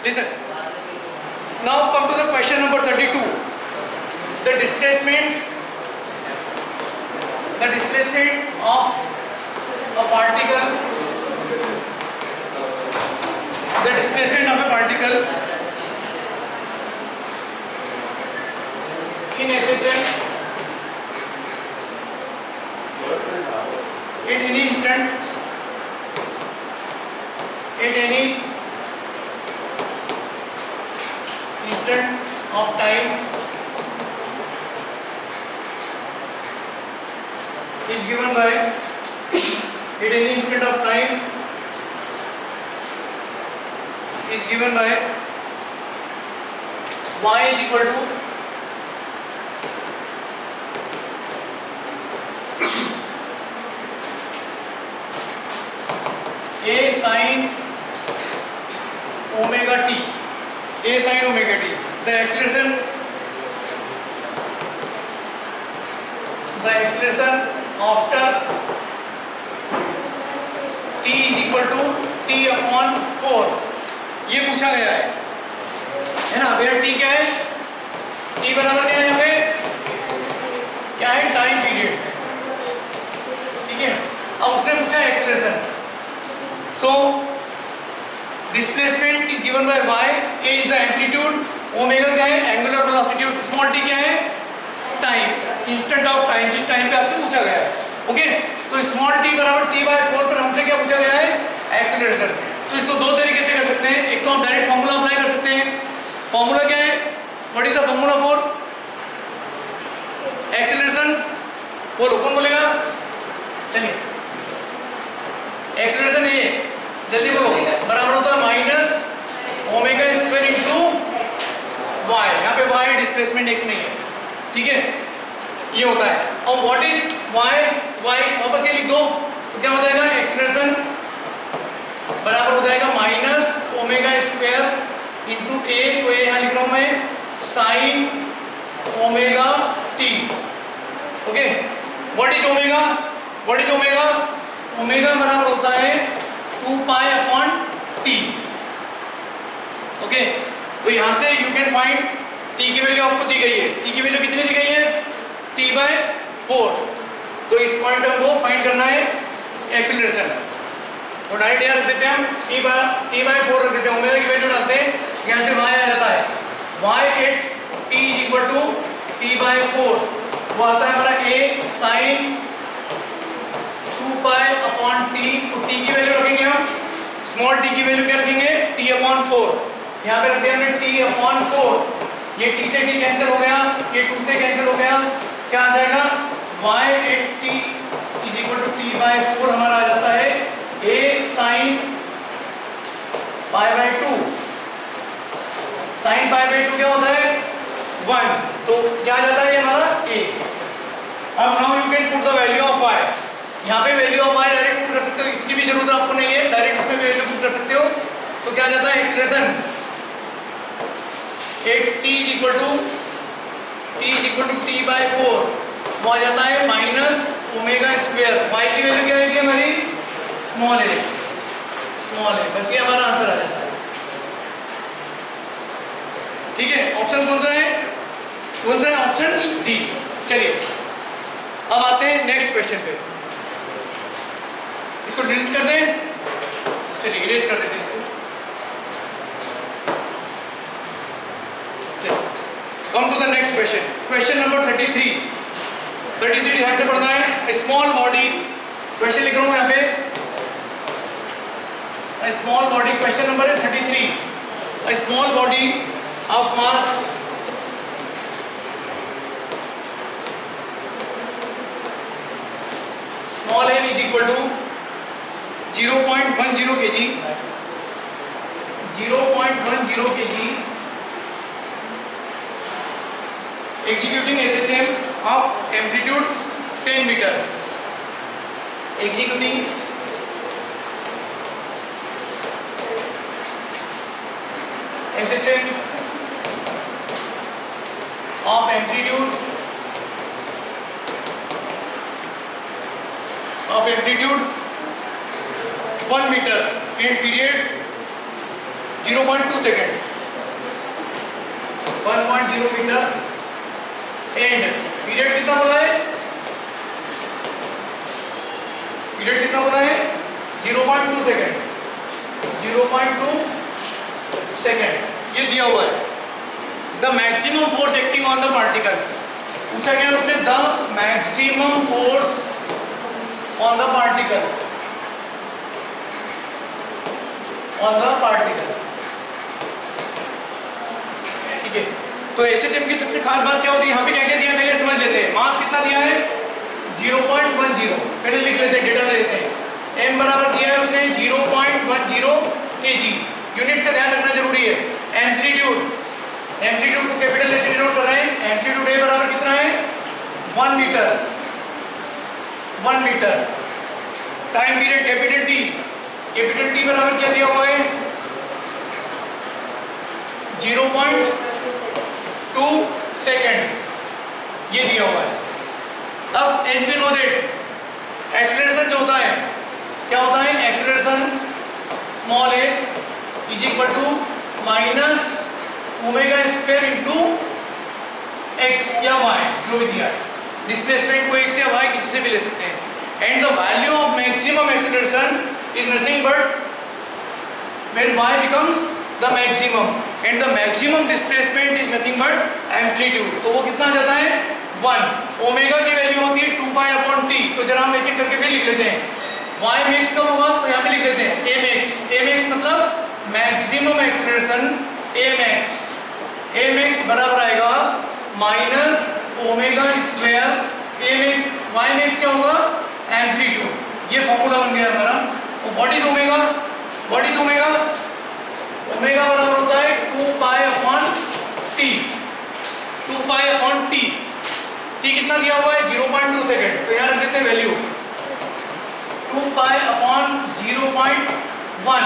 Listen. Now come to the question number 32. The displacement of a particle. The displacement of a particle in SHM at any instant of time is given by y is equal to a sin omega t. The acceleration after t is equal to t upon 4 ये पूछा गया है ना। Where t क्या है? t बराबर क्या है यहाँ पे? क्या है? Time period. ठीक है, अब उसने पूछा acceleration. So displacement is given by y, a is the amplitude, omega क्या है? एंगुलर वेलोसिटी, और स्मॉल t क्या है? टाइम, इंस्टेंट ऑफ टाइम, जिस टाइम पे आपसे पूछा गया है। ओके, तो स्मॉल t बराबर t/4 पर हमसे क्या पूछा गया है? एक्सीलरेशन। तो इसको दो तरीके से कर सकते हैं। एक तो हम डायरेक्ट फॉर्मूला अप्लाई कर सकते हैं। फॉर्मूला क्या है? What is the formula for acceleration? बोलो, कौन बोलेगा? चलिए, एक्सीलरेशन ये जल्दी बोलो, बराबर होता है minus omega square into Y. यहाँ पे वाई डिस्प्लेसमेंट एक्स नहीं है, ठीक है, ये होता है। और व्हाट इज वाई? वाई वापस ये लिख दो तो क्या हो जाएगा? एक्सीलरेशन बराबर हो जाएगा माइनस ओमेगा स्क्वायर इंटू ए, तो ए यहाँ लिख रहा हूँ मैं, sine omega T. Okay, what is omega? Omega बराबर होता है 2 पाई अपॉन टी। ओके, तो यहां से यू कैन फाइंड टी की वैल्यू आपको दी गई है। टी की वैल्यू कितनी दी गई है? t/4। तो इस पॉइंट पे हमको फाइंड करना है एक्सीलरेशन। तो डायरेक्ट यहाँ रख देते हैं हम, t/4 रख देते हैं, ओमेगा की वैल्यू डालते हैं, यहाँ से y आ जाता है y at t is equal to t/4, वो आता है हमारा a sine 2 pi upon T. तो टी की वैल्यू रखेंगे हम, स्मॉल टी की वैल्यू क्या रखेंगे? t/4। यहाँ पे रखते हैं हमने t/4, ये t से t कैंसिल हो गया, ये 2 से कैंसिल हो गया, क्या आ जाएगा? y at t is equal to t/4 हमारा आ जाता है a साइन π/2। साइन π/2 क्या होता है? 1। तो क्या आ जाता है ये हमारा a। अब now you can put the value of y। यहाँ पे value of y direct put कर सकते हो, इसकी भी जरूरत आपको नहीं है, डायरेक्ट इसमें वैल्यू पुट कर सकते हो। तो क्या आ जाता है? Acceleration at t is equal to t/4, वो आ जाता है माइनस ओमेगा स्क्वायर। y की वैल्यू क्या है हमारी? स्मॉल है। बस ये हमारा आंसर आ जाता है। ठीक है, ऑप्शन कौन सा है? Option D. चलिए, अब आते हैं नेक्स्ट क्वेश्चन पे। इसको डिलीट कर दें, चलिए इरेज कर देते हैं इसको। Come to the next question, question number 33 ध्यान से पढ़ना है। स्मॉल बॉडी, क्वेश्चन लिख रहा हूं यहाँ पे, स्मॉल बॉडी, क्वेश्चन नंबर है 33। Small body of mass small m is equal to 0.10 kg, 0.10 kg executing SHM of amplitude 10 meter, executing SHM of amplitude 1 meter in period 0.2 second, 1.0 meter and period कितना बोला है, period कितना बोला है 0.2 second, 0.2 second ये दिया हुआ है। The maximum force acting on the particle, पूछा गया उसने the maximum force on the particle, on the particle, ठीक है। तो एसएचएम की सबसे खास बात क्या होती है, यहाँ पे क्या क्या दिया पहले समझ लेते हैं। मास कितना दिया है 0.10, पहले लिख लेते हैं, डेटा ले लेते हैं। m बराबर दिया है उसने 0.10 kg, यूनिट्स का ध्यान रखना जरूरी है। एम्पलीट्यूड, एम्पलीट्यूड को कैपिटल ऐसे डिनोट कर रहे हैं, एम्पलीट्यूड a बराबर कितना है 1 meter, 1 meter. Time period capital T, capital T बराबर क्या दिया हुआ है 0.2 सेकेंड, ये दिया हुआ है। अब as we know that acceleration जो होता है क्या होता है, acceleration small a is equal to minus omega square into x या y, जो भी दिया है। डिस्प्लेसमेंट को x या y किसी से भी ले सकते हैं। And the value of maximum acceleration is nothing but when y becomes the maximum and the maximum displacement is nothing but amplitude. तो वो कितना आ जाता है 1। ओमेगा की वैल्यू होती है 2 पाई अपॉन t। तो जरा हम एक एक करके फिर लिख लेते हैं। y मैक्स कब होगा तो यहाँ पे लिख लेते हैं a मैक्स, a मैक्स मतलब मैक्सिमम एक्सेलरेशन a मैक्स बराबर आएगा minus omega square a max, y max क्या होगा एम्पलीट्यूड। ये फॉर्मूला बन गया हमारा। What is omega, what is omega, omega बराबर होता है 2 pi upon t, 2 pi upon t। t कितना दिया हुआ है 0.2 सेकेंड, तो यहाँ रख देते हैं वैल्यू 2 पाई अपॉन 0.1,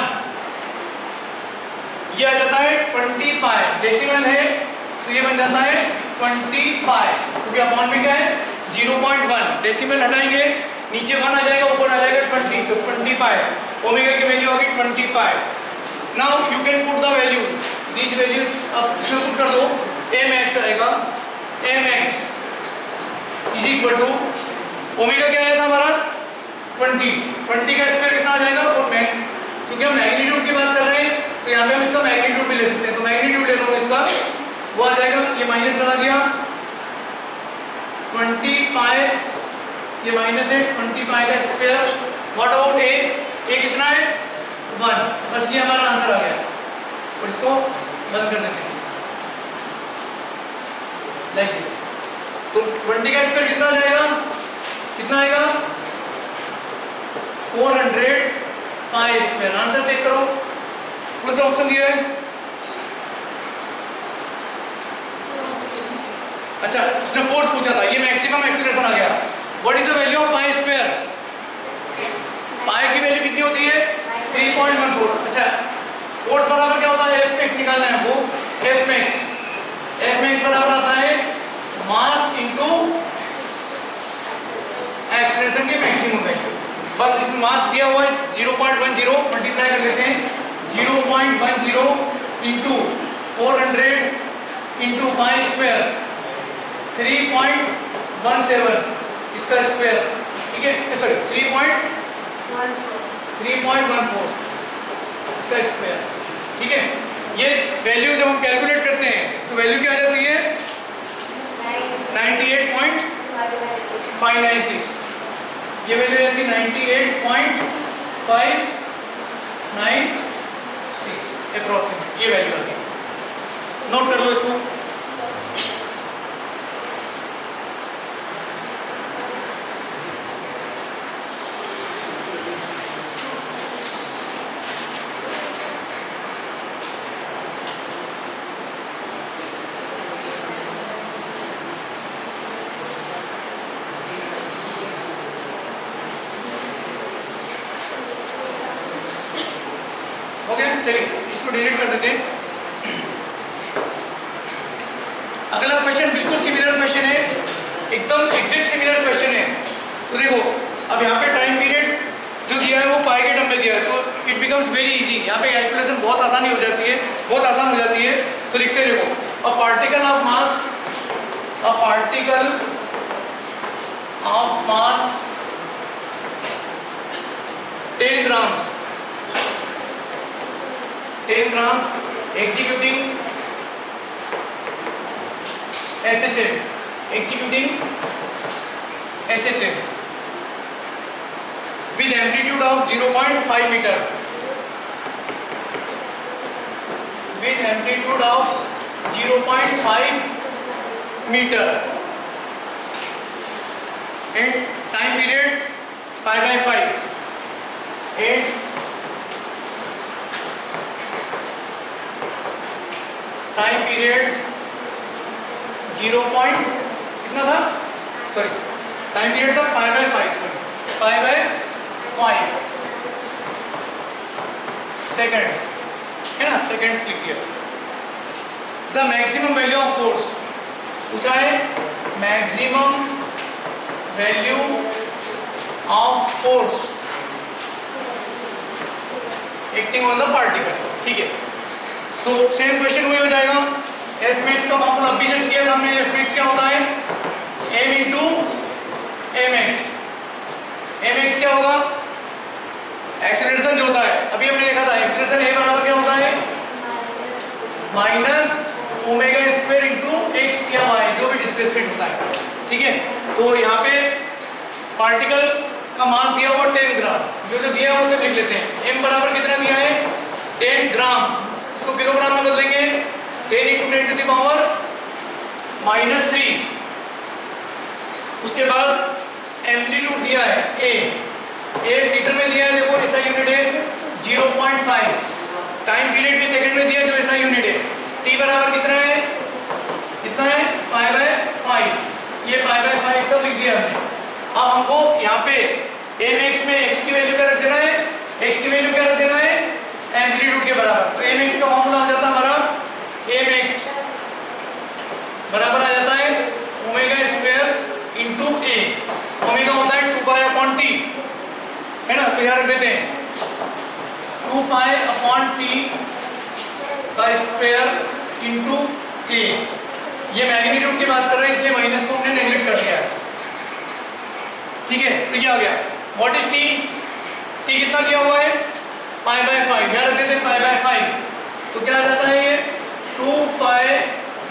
ये आ जाता है 20 पाई। डेसिमल है तो ये बन जाता है 20 पाई, क्योंकि अपॉन में क्या है 0.1, डेसिमल हटाएंगे नीचे 1 आ जाएगा, ऊपर आ जाएगा 20, तो 20 पाई। ओमेगा की वैल्यू होगी 20 pi. Now you can put the value, these values अब इसमें पुट कर दो। a मैक्स आएगा, a max is equal to omega क्या आया था हमारा 20 का स्क्वायर कितना आ जाएगा, और चूंकि हम मैग्नीट्यूड की बात कर रहे हैं तो यहाँ पे हम इसका मैग्नीट्यूड भी ले सकते हैं। तो मैग्नीट्यूड ले लो इसका, वो आ जाएगा, ये माइनस लगा दिया 20 पाई, ये माइनस है 20 पाई का स्क्वायर। व्हाट अबाउट a कितना है 1, बस ये हमारा आंसर आ गया। और इसको बंद कर देते हैं लाइक दिस। तो 20 का स्क्वायर कितना आ जाएगा, कितना आएगा 400 पाई स्क्वायर। आंसर चेक करो, कौन सा ऑप्शन दिया है। अच्छा, उसने फोर्स पूछा था, ये मैक्सिमम एक्सीलरेशन आ गया। What is the value of pi square, pi की वैल्यू कितनी होती है 3.14। अच्छा, फोर्स बराबर क्या होता है एफ मैक्स निकालना है हमको। एफ मैक्स बराबर आता है मास इनटू एक्सीलरेशन की मैक्सिमम वैल्यू। बस इसमें मास दिया हुआ है 0.10, मल्टीप्लाई कर लेते हैं 0.10 इंटू 400 इंटू पाई स्क्वायर 3.17 इसका स्क्वायर, ठीक है, सॉरी 3.14 इसका स्क्वायर, ठीक है। ये वैल्यू जब हम कैलकुलेट करते हैं तो वैल्यू क्या आ जाती है 98.596। ये वैल्यू रहती है 98.596 अप्रोक्सीमेट, ये वैल्यू आती है। नोट कर लो इसको। चलिए इसको डिलीट कर देते हैं। अगला क्वेश्चन बिल्कुल सिमिलर क्वेश्चन है, एकदम एग्जैक्ट सिमिलर क्वेश्चन है। तो देखो अब यहाँ पे टाइम पीरियड जो दिया है वो पाई के टर्म में दिया है, तो इट बिकम्स वेरी इजी। यहाँ पे कैलकुलेशन बहुत आसानी हो जाती है, बहुत आसान हो जाती है। तो लिखते देखो, a particle of mass 10 grams executing SHM with amplitude of 0.5 meter, and time period pi/5, and time period 0. कितना था, सॉरी टाइम पीरियड था pi/5 सेकंड है ना, सेकंड्स लिख दिया। The maximum value of force पूछा है, maximum value of force acting on the particle. ठीक है, तो सेम क्वेश्चन वही हो जाएगा। एफ मैक्स का फॉर्मूला अभी जस्ट किया था हमने। एफ मैक्स क्या होता है, M into M X. M X क्या होगा, एक्सेलरेशन जो होता है, अभी हमने देखा था एक्सेलरेशन ए बराबर क्या होता है, minus omega square into x या वाई, जो भी डिस्प्लेसमेंट होता है। ठीक है, तो यहाँ पे पार्टिकल का मास दिया हुआ 10 ग्राम, जो दिया है वो सब लिख लेते हैं। एम बराबर कितना दिया है, 10 ग्राम, इसको किलोग्राम में बदलेंगे, 10 × 10⁻³ उसके बाद एम्पलीट्यूड दिया है ए मीटर में दिया है, देखो ऐसा यूनिट है 0.5, टाइम पीरियड भी सेकंड में दिया जो ऐसा यूनिट है। टी बराबर कितना है, pi/5, ये pi/5 सब लिख दिया हमने। अब हमको यहाँ पे एम एक्स में एक्स की वैल्यू क्या रख देना है, एम्पलीट्यूड के बराबर। तो एम एक्स का फॉर्मूला आ जाता है हमारा, एम एक्स बराबर आ जाता है ओमेगा स्क्वायर इंटू ए। ओमेगा होता है 2π/t, है ना, तो यहाँ रख देते हैं 2π/t का स्क्वायर इंटू ए। ये मैग्नीट्यूड की बात कर रहे हैं, इसलिए माइनस को हमने नेगलेक्ट कर दिया है। ठीक है, तो क्या आ गया, व्हाट इज टी, टी कितना दिया हुआ है, pi/5, यहाँ रख देते हैं pi/5। तो क्या आ जाता है ये 2π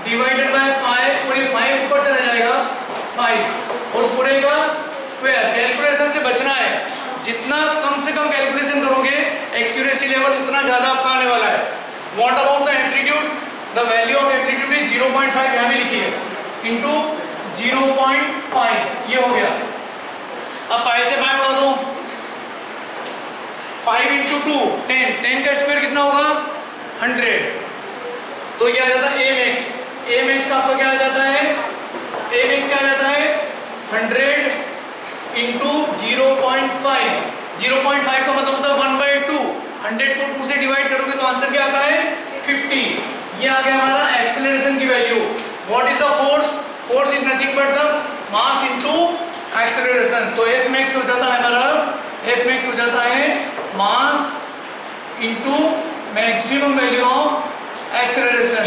डिवाइडेड बाय पाई, और ये 5 ऊपर चला जाएगा 5, और पूरे का स्क्वायर। कैलकुलेशन से बचना है, जितना कम से कम कैलकुलेशन करोगे एक्यूरेसी लेवल उतना ज्यादा आपका आने वाला है। What about the amplitude, the value of amplitude is 0.5, यहाँ भी लिखी है, इंटू 0.5, ये हो गया। अब पाई से 5 बढ़ा दो, 5 × 2 10 का स्क्वायर कितना होगा, 100। तो ये आ जाता है एम एक्स। एम एक्स आपका क्या आ जाता है, एम एक्स क्या आ जाता है 100 × 0.5। 0.5 का मतलब होता है 1/2। 100 को 2 से डिवाइड करोगे तो आंसर क्या आता है 50। ये आ गया हमारा एक्सेलरेशन की value. What is the force, force is nothing but the mass into acceleration. तो एफ मैक्स हो जाता है हमारा, एफ मैक्स हो जाता है mass into maximum value of acceleration.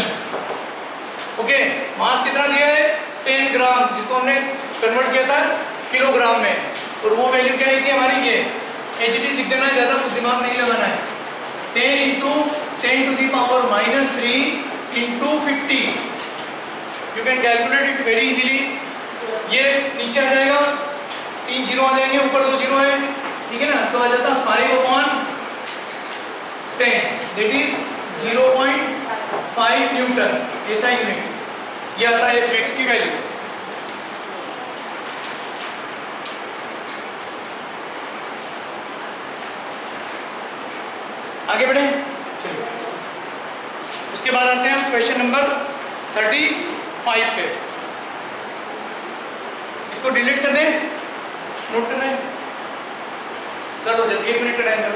Okay, mass कितना दिया है 10 ग्राम, जिसको हमने कन्वर्ट किया था किलोग्राम में, और वो वैल्यू क्या थी हमारी, ये एचडी लिख देना है, ज्यादा कुछ दिमाग नहीं लगाना है। 10 × 10⁻³ × 50, you can calculate it very easily. ये नीचे आ जाएगा, 3 जीरो आ जाएंगे, ऊपर 2 जीरो है, ठीक है ना, तो आ जाता 5/10, दैट इज 0.5 न्यूटन, ऐसा यूनिट। ये आता है एफ एक्स की वैल्यू। आगे बढ़े, चलिए उसके बाद आते हैं हम क्वेश्चन नंबर 35 पे। इसको डिलीट कर दें, नोट करना है, कर दो जल्दी, 1 मिनट का टाइम दो।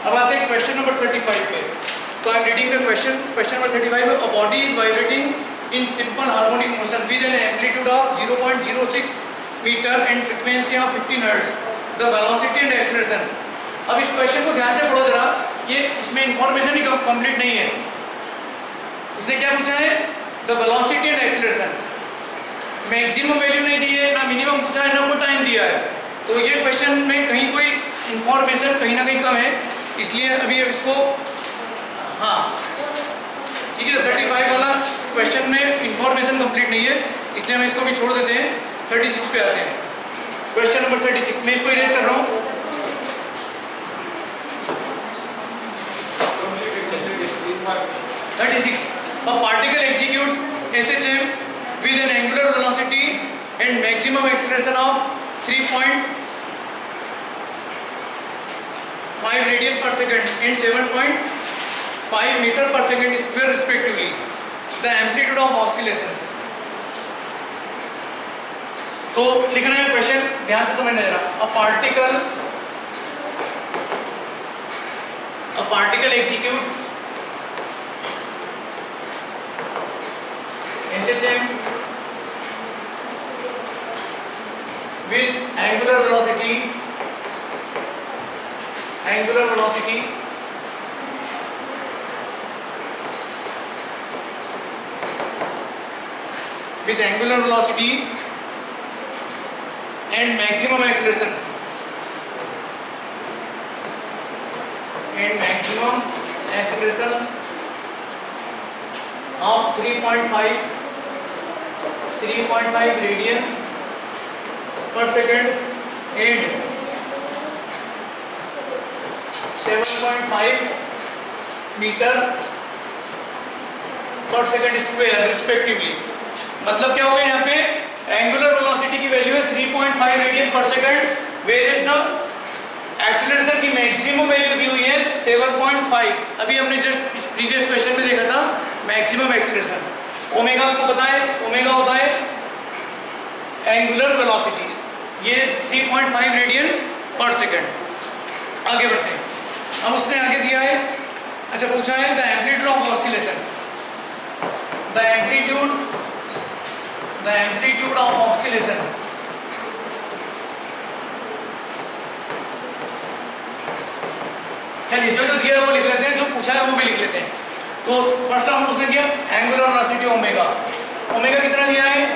अब आते हैं क्वेश्चन नंबर 35 पे। तो I am reading the question number 35। A body is vibrating in simple harmonic motion with an amplitude of 0.06 meter and frequency of 15 hertz, the velocity and acceleration. अब इस question को ध्यान से पढ़ो जरा, ये इसमें इंफॉर्मेशन ही कंप्लीट नहीं है। इसने क्या पूछा है? The velocity and acceleration. Maximum value नहीं दी है, ना मिनिमम पूछा है, ना कोई टाइम दिया है। तो ये क्वेश्चन में कहीं कोई इंफॉर्मेशन कहीं ना कहीं कम है, इसलिए अभी इसको हाँ ठीक है। 35 वाला क्वेश्चन में इंफॉर्मेशन कंप्लीट नहीं है, इसलिए हम इसको भी छोड़ देते हैं। 36 पे आते हैं। क्वेश्चन नंबर 36 मैं इसको इरेज कर रहा हूँ। A particle executes SHM with an angular velocity and maximum acceleration of 3.5 radian per second and 7.5 meter per second square respectively. The amplitude of oscillations. तो लिखना है क्वेश्चन, ध्यान से समझना जरा। A particle executes SHM with angular velocity and maximum acceleration of 3.5 radian per second and 7.5 meter per second square respectively। मतलब क्या हो गया यहाँ पे? एंगुलर वेलोसिटी की वैल्यू है 3.5 रेडियन पर second, where is the acceleration की मैक्सिमम वैल्यू दी हुई है 7.5। अभी हमने जस्ट प्रीवियस क्वेश्चन में देखा था मैक्सिमम एक्सीलरेशन। ओमेगा आपको पता है, ओमेगा होता है एंगुलर वेलोसिटी, ये 3.5 रेडियन पर सेकंड। आगे बढ़ते हैं। अब उसने आगे दिया है, अच्छा पूछा है the amplitude of oscillation. The amplitude of oscillation चलिए जो दिया है वो लिख लेते हैं, जो पूछा है वो भी लिख लेते हैं। तो फर्स्ट ऑफ उसने दिया एंगुलर वेलोसिटी ओमेगा। ओमेगा कितना दिया है?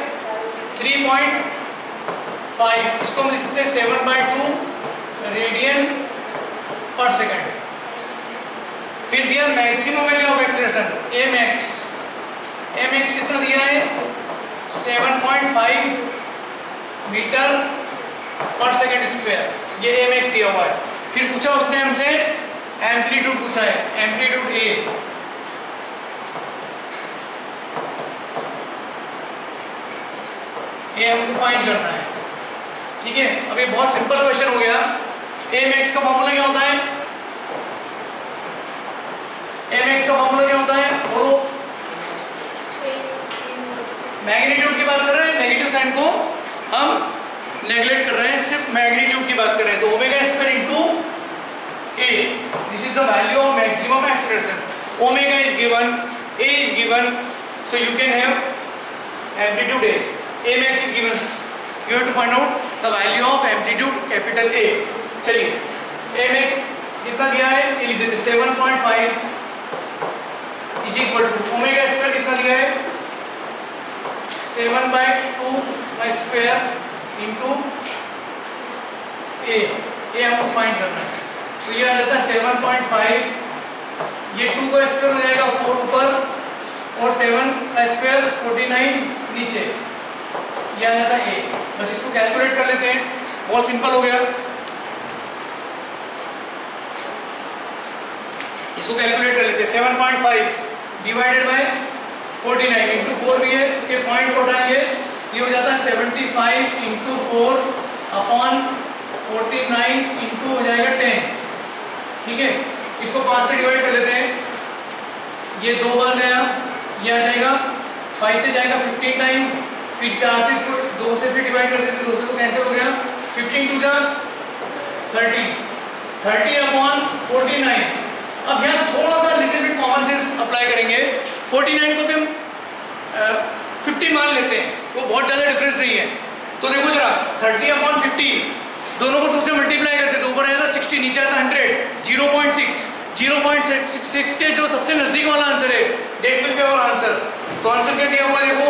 3.5, इसको हम लिख सकते हैं 7/2 रेडियन पर सेकंड। फिर दिया maximum value of acceleration mx कितना दिया है? 7.5 मीटर पर सेकंड स्क्वायर, ये mx दिया हुआ है। फिर पूछा उसने हमसे एम्पलीट्यूड पूछा है, एम्पलीट्यूड a। ये हमको फाइंड करना है, ठीक है। अब ये बहुत सिंपल क्वेश्चन हो गया। mx का फॉर्मूला क्या होता है? mx का फॉर्मूला क्या होता है? वो मैग्नीट्यूड की बात कर रहे हैं, नेगेटिव साइन को हम नेगलेक्ट कर रहे हैं, सिर्फ मैग्नीट्यूड की बात कर रहे हैं। तो omega square into a, this is the value of maximum acceleration. Omega is given, a is given, so you can have amplitude a, mx is given, you have to find out the value of amplitude capital A। चलिए mx कितना दिया है ये लिख देते हैं, 7.5 is equal to omega square कितना दिया है? 7/2 स्क्वायर इंटू a, हमको फाइंड करना है। तो ये आ जाता है 7.5, ये 2 का स्क्वायर हो जाएगा 4 ऊपर और 7 का स्क्वायर 49 नीचे, ये आ जाता है a। बस इसको कैलकुलेट कर लेते हैं, बहुत सिंपल हो गया। इसको कैलकुलेट कर लेते हैं। 7.5 डिवाइडेड बाय 49 इंटू 4 भी है, ये पॉइंट को उठाएंगे, ये हो जाता है 75 इंटू 4 अपॉन 49 इंटू हो जाएगा 10, ठीक है। इसको 5 से डिवाइड कर लेते हैं, ये 2 बार गया, ये आ जाएगा 5 से जाएगा 15 टाइम, फिर 4 से इसको 2 से फिर डिवाइड कर देते हैं, 2 से तो कैंसिल हो गया, 15 टू जा 30 अपॉन 49। अब यहाँ थोड़ा सा little bit common sense apply करेंगे। 49 को भी हम 50 मान लेते हैं, वो बहुत ज़्यादा डिफरेंस नहीं है। तो देखो जरा 30/50 दोनों को 2 से मल्टीप्लाई करते तो ऊपर आ जाता 60, नीचे आता 100। 0.6 के जो सबसे नजदीक वाला आंसर है that will be our answer. तो आंसर क्या दिया हुआ है, देखो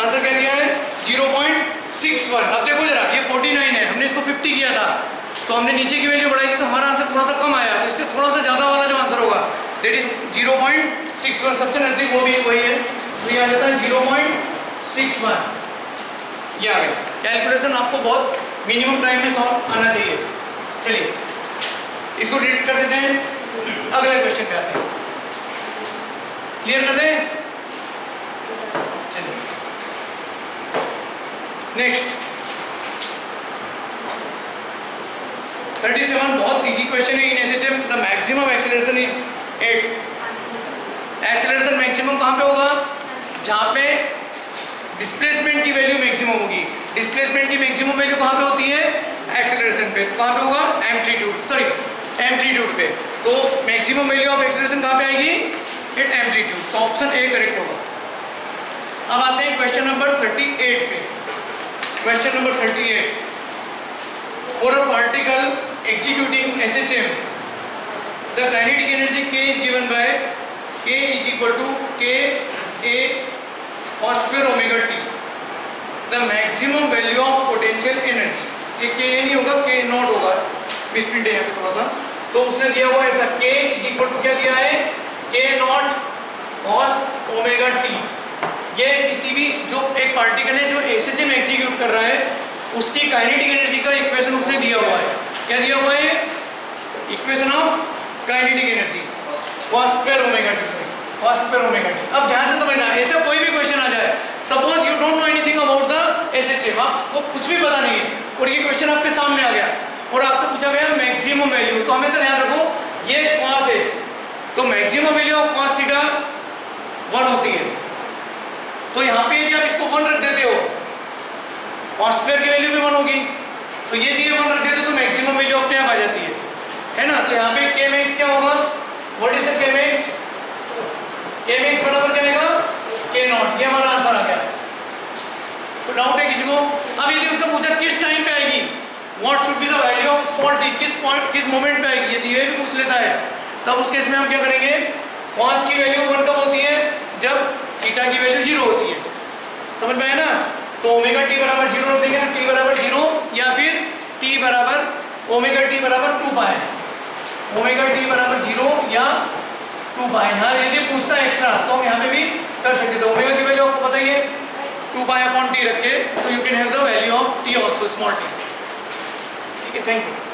आंसर क्या दिया है 0.61। अब देखो जरा ये 49 है, हमने इसको 50 किया था, तो हमने नीचे की वैल्यू बढ़ाई तो हमारा आंसर थोड़ा सा कम आया, तो इससे थोड़ा सा ज़्यादा वाला जो आंसर होगा दैट इज 0.61, सबसे नजदीक वो भी वही है, तो ये आ जाता है 0.61। ये आ गया। कैलकुलेशन आपको बहुत मिनिमम टाइम में सॉल्व आना चाहिए। चलिए इसको डिलीट कर देते हैं, अगले क्वेश्चन पे आते हैं। क्लियर कर दें? चलिए नेक्स्ट 37, बहुत इजी क्वेश्चन है। In SHM the maximum acceleration is 8। Acceleration maximum कहाँ पे होगा, जहाँ पे डिस्प्लेसमेंट की वैल्यू मैक्सिमम होगी। डिस्प्लेसमेंट की मैक्सिमम वैल्यू कहाँ पे होती है, एक्सेलरेशन पे। तो कहाँ पे होगा, एम्पलीट्यूड पे। तो मैक्सिमम वैल्यू ऑफ एक्सेलरेशन कहाँ पे आएगी, एट एम्पलीट्यूड। तो ऑप्शन ए करेक्ट होगा। अब आते हैं क्वेश्चन नंबर 38 पे। Question number 38, for a particle executing SHM the kinetic energy K is given by K is equal to K A cos square omega t, the maximum value of potential energy। ये K नहीं होगा, K not होगा, misprint है यहाँ पे थोड़ा सा। तो उसने दिया हुआ ऐसा K is equal to क्या दिया है, K not cos omega t। ये किसी भी जो एक पार्टिकल है जो SHM एग्जीक्यूट कर रहा है उसकी काइनेटिक एनर्जी का इक्वेशन उसने दिया हुआ है। क्या दिया हुआ है, equation of kinetic energy cos square omega t। अब ध्यान से समझना, ऐसा कोई भी क्वेश्चन आ जाए, suppose you don't know anything about the SHM, आपको कुछ भी पता नहीं है और ये क्वेश्चन आपके सामने आ गया और आपसे पूछा गया मैक्सिमम वैल्यू, तो हमेशा ध्यान रखो ये cos है, तो maximum value of cos theta 1 होती है। तो यहाँ पे यदि आप इसको 1 रख देते हो, cos स्क्वायर की वैल्यू भी 1 होगी, तो ये दिए 1 रख देते हो तो मैक्सिमम वैल्यू अपने आप आ जाती है ना। तो यहाँ पे k मैक्स क्या होगा, what is the k max, k max बराबर क्या आएगा, k नॉट। ये हमारा आंसर आ गया। तो डाउट है किसी को? अब यदि उसने पूछा किस टाइम पे आएगी, what should be the value of small t, किस मोमेंट पे आएगी, यदि ये भी पूछ लेता है तब उस केस में हम क्या करेंगे, cos की वैल्यू 1 कब होती है, जब थीटा की वैल्यू 0 होती है। समझ में आया ना? तो ओमेगा टी बराबर 0 रख देंगे, टी बराबर 0 या फिर टी बराबर ओमेगा टी बराबर 2 पाई, ओमेगा टी बराबर 0 या 2 पाई। यहाँ यदि पूछता है एक्स्ट्रा तो हम यहाँ पे भी कर सकते थे। ओमेगा की वैल्यू आपको पता ही है 2 पाई अपॉन टी रख के, तो you can have the value of T also, small T. ठीक है, थैंक यू।